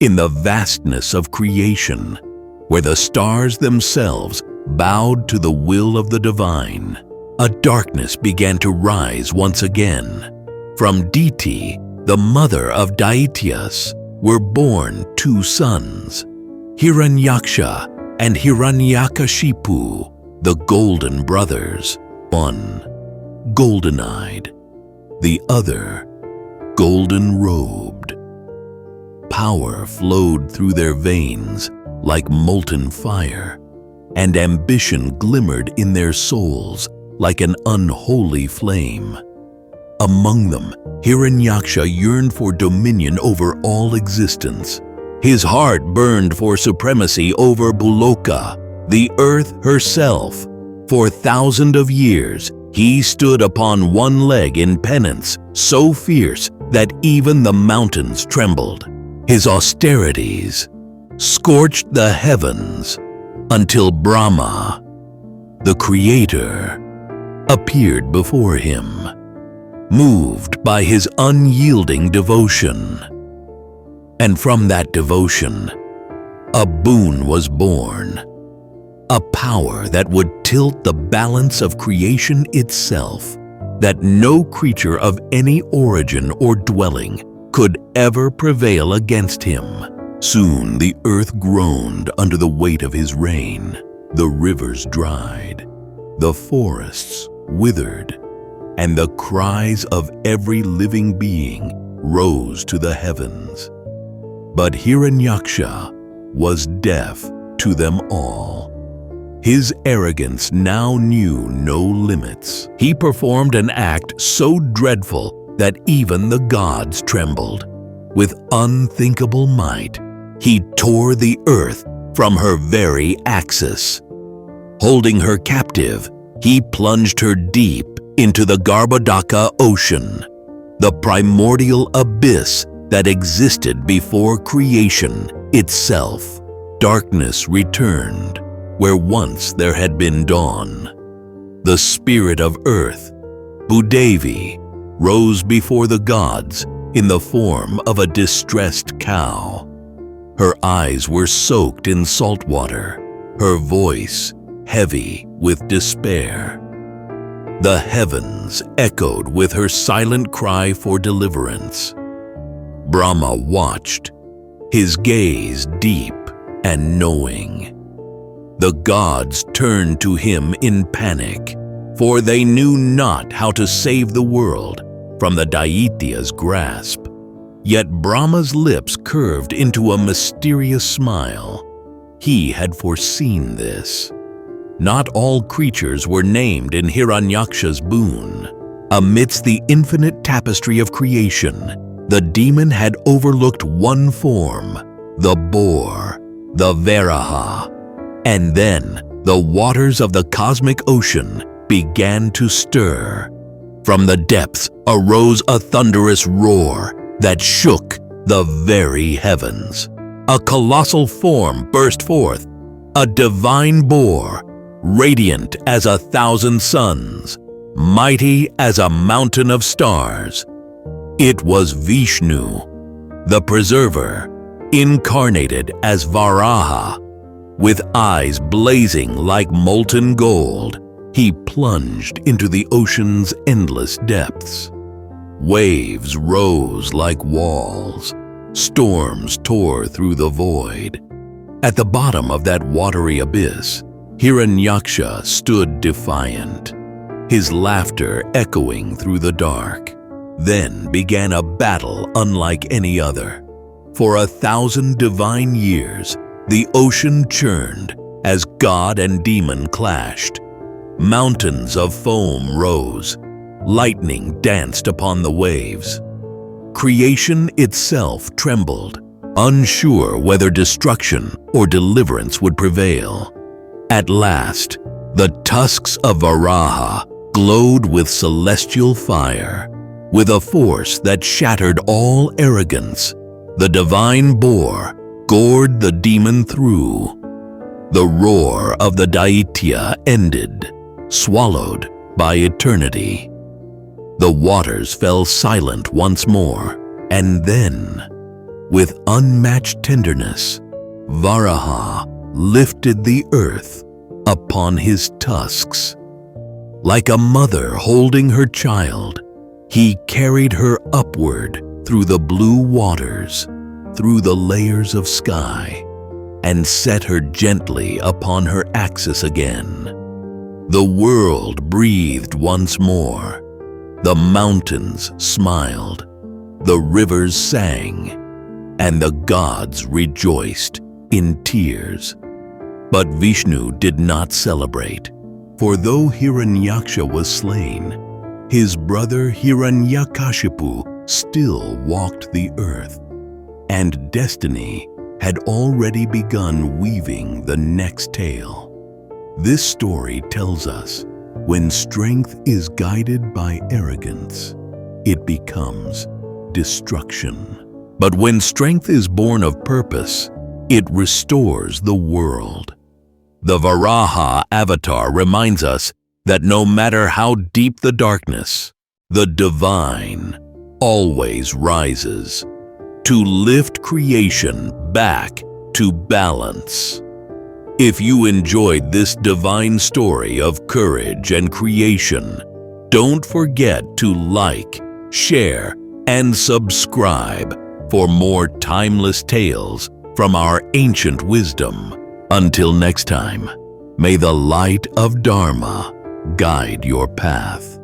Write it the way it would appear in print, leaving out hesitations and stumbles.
In the vastness of creation, where the stars themselves bowed to the will of the divine, a darkness began to rise once again. From Diti, the mother of Daityas, were born two sons, Hiranyaksha and Hiranyakashipu, the golden brothers, one golden-eyed, the other golden-robed. Power flowed through their veins like molten fire, and ambition glimmered in their souls like an unholy flame. Among them, Hiranyaksha yearned for dominion over all existence. His heart burned for supremacy over Buloka, the earth herself. For thousands of years, he stood upon one leg in penance, so fierce that even the mountains trembled. His austerities scorched the heavens until Brahma, the creator, appeared before him, moved by his unyielding devotion. And from that devotion, a boon was born, a power that would tilt the balance of creation itself, that no creature of any origin or dwelling could ever prevail against him. Soon the earth groaned under the weight of his reign. The rivers dried, the forests withered, and the cries of every living being rose to the heavens. But Hiranyaksha was deaf to them all. His arrogance now knew no limits. He performed an act so dreadful that even the gods trembled. With unthinkable might, he tore the earth from her very axis. Holding her captive, he plunged her deep into the Garbhodaka ocean, the primordial abyss that existed before creation itself. Darkness returned where once there had been dawn. The spirit of earth, Bhudevi, rose before the gods in the form of a distressed cow. Her eyes were soaked in salt water, her voice heavy with despair. The heavens echoed with her silent cry for deliverance. Brahma watched, his gaze deep and knowing. The gods turned to him in panic, for they knew not how to save the world from the Daitya's grasp. Yet Brahma's lips curved into a mysterious smile. He had foreseen this. Not all creatures were named in Hiranyaksha's boon. Amidst the infinite tapestry of creation, the demon had overlooked one form, the boar, the Varaha. And then the waters of the cosmic ocean began to stir. From the depths arose a thunderous roar that shook the very heavens. A colossal form burst forth, a divine boar, radiant as 1,000 suns, mighty as a mountain of stars. It was Vishnu, the preserver, incarnated as Varaha. With eyes blazing like molten gold, he plunged into the ocean's endless depths. Waves rose like walls. Storms tore through the void. At the bottom of that watery abyss, Hiranyaksha stood defiant, his laughter echoing through the dark. Then began a battle unlike any other. For 1,000 divine years, the ocean churned as god and demon clashed. Mountains of foam rose. Lightning danced upon the waves. Creation itself trembled, unsure whether destruction or deliverance would prevail. At last, the tusks of Varaha glowed with celestial fire. With a force that shattered all arrogance, the divine boar gored the demon through. The roar of the daitya ended, swallowed by eternity. The waters fell silent once more, and then, With unmatched tenderness, Varaha lifted the earth upon his tusks. Like a mother holding her child, he carried her upward through the blue waters, through the layers of sky, and set her gently upon her axis again. The world breathed once more. The mountains smiled, the rivers sang, and the gods rejoiced in tears. But Vishnu did not celebrate, for though Hiranyaksha was slain, his brother Hiranyakashipu still walked the earth, and destiny had already begun weaving the next tale. This story tells us when strength is guided by arrogance, it becomes destruction. But when strength is born of purpose, it restores the world. The Varaha avatar reminds us that no matter how deep the darkness, the divine always rises to lift creation back to balance. If you enjoyed this divine story of courage and creation, don't forget to like, share, and subscribe for more timeless tales from our ancient wisdom. Until next time, may the light of Dharma guide your path.